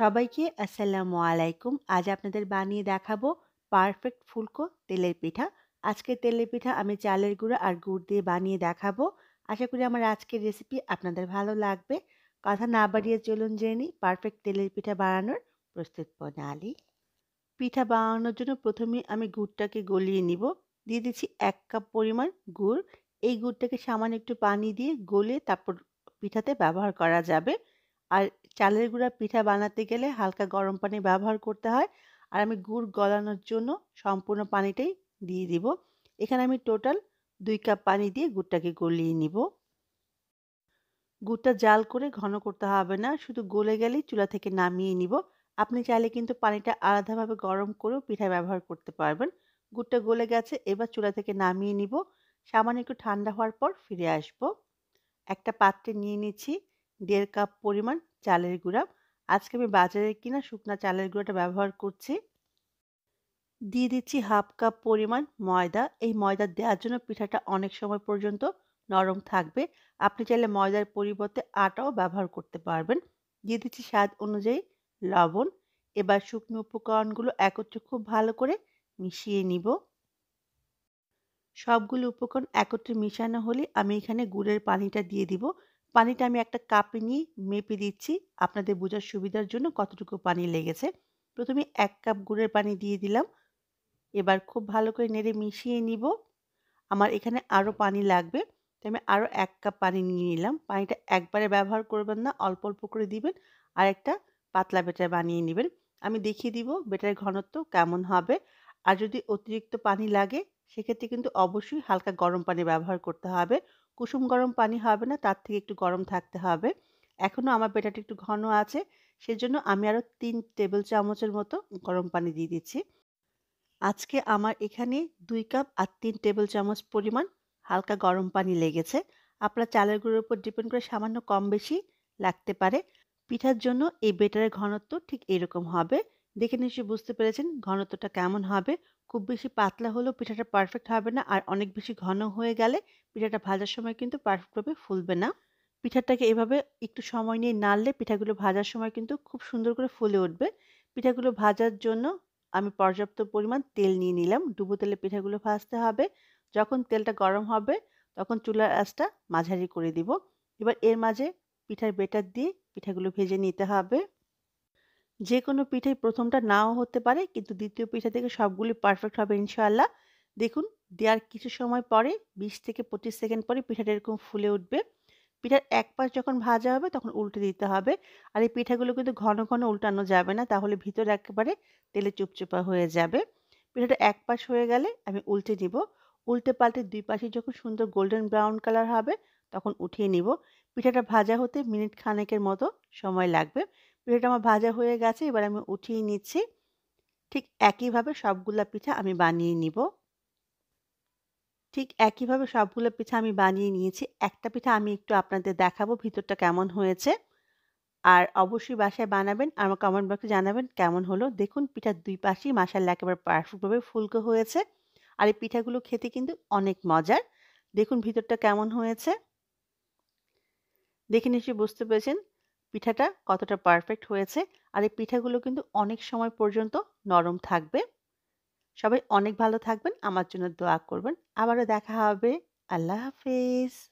সবাইকে আসসালামু আলাইকুম। আজ আপনাদের বানিয়ে দেখাবো পারফেক্ট ফুলকো তেলের পিঠা। আজকের তেলের পিঠা আমি চালের গুঁড়া আর গুড় দিয়ে বানিয়ে দেখাবো। আশা করি আমার আজকের রেসিপি আপনাদের ভালো লাগবে। কথা না বাড়িয়ে চলুন জেনে নিই পারফেক্ট তেলের পিঠা বানানোর প্রস্তুত প্রণালী। পিঠা বানানোর জন্য প্রথমেই আমি গুড়টাকে গলিয়ে নিব। দিয়ে দিচ্ছি ১ কাপ পরিমাণ গুড়। এই গুড়টাকে সামান্য একটু পানি দিয়ে গলিয়ে তারপর পিঠাতে ব্যবহার করা যাবে। আর চালের গুঁড়া পিঠা বানাতে গেলে হালকা গরম পানি ব্যবহার করতে হয়। আর আমি গুড় গলানোর জন্য সম্পূর্ণ পানিটাই দিয়ে দিব। এখানে আমি টোটাল ২ কাপ পানি দিয়ে গুড়টাকে গলিয়ে নিব। গুড়টা জাল করে ঘন করতে হবে না, শুধু গলে গেলেই চুলা থেকে নামিয়ে নিব। আপনি চাইলে কিন্তু পানিটা আলাদাভাবে গরম করেও পিঠায় ব্যবহার করতে পারবেন। গুড়টা গলে গেছে, এবার চুলা থেকে নামিয়ে নিব। সামান্য একটু ঠান্ডা হওয়ার পর ফিরে আসব। একটা পাত্রে নিয়ে নিচ্ছি ১.৫ কাপ পরিমাণ চালের গুঁড়া। আজকে আমি বাজারে কিনা শুকনা চালের গুঁড়াটা ব্যবহার করছি। দিয়ে দিচ্ছি ১/২ কাপ পরিমাণ ময়দা। এই ময়দা দেওয়ার জন্য পিঠাটা অনেক সময় পর্যন্ত নরম থাকবে। আপনি চাইলে ময়দার পরিবর্তে আটাও ব্যবহার করতে পারবেন। দিয়ে দিচ্ছি স্বাদ অনুযায়ী লবণ। এবার শুকনো উপকরণগুলো একত্রে খুব ভালো করে মিশিয়ে নিব। সবগুলো উপকরণ একত্রে মিশানো হলে আমি এখানে গুড়ের পানিটা দিয়ে দিব। পানিটা আমি একটা কাপে নিয়ে মেপে দিচ্ছি আপনাদের বোঝার সুবিধার জন্য কতটুকু পানি লেগেছে। প্রথমে ১ কাপ গুড়ের পানি দিয়ে দিলাম। এবার খুব ভালো করে নেড়ে মিশিয়ে নিব। আমার এখানে আরও পানি লাগবে। তো আমি আরও ১ কাপ পানি নিয়ে নিলাম। পানিটা একবারে ব্যবহার করবেন না, অল্প, অল্প করে দিবেন। আর একটা পাতলা ব্যাটার বানিয়ে নিবেন। আমি দেখিয়ে দিব ব্যাটারের ঘনত্ব কেমন হবে। আর যদি অতিরিক্ত পানি লাগে সেক্ষেত্রে কিন্তু অবশ্যই হালকা গরম পানি ব্যবহার করতে হবে। কুসুম গরম পানি হবে না, তার থেকে একটু গরম থাকতে হবে। এখনও আমার ব্যাটারটা একটু ঘন আছে, সেজন্য আমি আরও ৩ টেবিল চামচের মতো গরম পানি দিয়ে দিচ্ছি। আজকে আমার এখানে ২ কাপ আর ৩ টেবিল চামচ পরিমাণ হালকা গরম পানি লেগেছে। আপনার চালের গুঁড়োর উপর ডিপেন্ড করে সামান্য কম বেশি লাগতে পারে। পিঠার জন্য এই বেটারের ঘনত্ব ঠিক এরকম হবে। দেখে নিশ্চয়ই বুঝতে পেরেছেন ঘনত্বটা কেমন হবে। খুব বেশি পাতলা হলেও পিঠাটা পারফেক্ট হবে না, আর অনেক বেশি ঘন হয়ে গেলে পিঠাটা ভাজার সময় কিন্তু পারফেক্টভাবে ফুলবে না। পিঠাটাকে এভাবে একটু সময় নিয়ে নাড়লে পিঠাগুলো ভাজার সময় কিন্তু খুব সুন্দর করে ফুলে উঠবে। পিঠাগুলো ভাজার জন্য আমি পর্যাপ্ত পরিমাণ তেল নিয়ে নিলাম। ডুবো তেলে পিঠাগুলো ভাজতে হবে। যখন তেলটা গরম হবে তখন চুলার আঁচটা মাঝারি করে দিব। এবার এর মাঝে পিঠার বেটার দিয়ে পিঠাগুলো ভেজে নিতে হবে। যেকোনো পিঠাই ১ম টা নাও হতে পারে, কিন্তু ২য় পিঠা থেকে সবগুলি পারফেক্ট হবে ইনশাআল্লাহ। দেখুন, দেওয়ার কিছু সময় পরে ২০ থেকে ২৫ সেকেন্ড পরে পিঠাটা এরকম ফুলে উঠবে। পিঠার এক পাশ যখন ভাজা হবে তখন উল্টে দিতে হবে। আর এই পিঠাগুলো কিন্তু ঘন, ঘন উল্টানো যাবে না, তাহলে ভিতরে একেবারে তেলে চুপচুপা হয়ে যাবে। পিঠাটা এক পাশ হয়ে গেলে আমি উল্টে নিব। উল্টে পাল্টে ২ পাশই যখন সুন্দর গোল্ডেন ব্রাউন কালার হবে তখন উঠিয়ে নিব। পিঠাটা ভাজা হতে মিনিট খানেকের মতো সময় লাগবে। পিঠাটা আমার ভাজা হয়ে গেছে, এবার আমি উঠিয়ে নিচ্ছি। ঠিক একইভাবে সবগুলা পিঠা আমি বানিয়ে নিব। ঠিক একইভাবে সবগুলো পিঠা আমি বানিয়ে নিয়েছি। একটা পিঠা আমি একটু আপনাদের দেখাবো ভিতরটা কেমন হয়েছে। আর অবশ্যই বাসায় বানাবেন। আমার কমেন্ট বক্সে জানাবেন কেমন হলো। দেখুন, পিঠার ২ পাশেই মাশাআল্লাহ একেবারে পারফেক্টভাবে ফুলকো হয়েছে। আর এই পিঠাগুলো খেতে কিন্তু অনেক মজার। দেখুন ভিতরটা কেমন হয়েছে। দেখে নিশ্চয়ই বুঝতে পেরেছেন পিঠাটা কতটা পারফেক্ট হয়েছে। আর এই পিঠাগুলো কিন্তু অনেক সময় পর্যন্ত নরম থাকবে। সবাই অনেক ভালো থাকবেন। আমার জন্য দোয়া করবেন। আবারও দেখা হবে। আল্লাহ হাফেজ।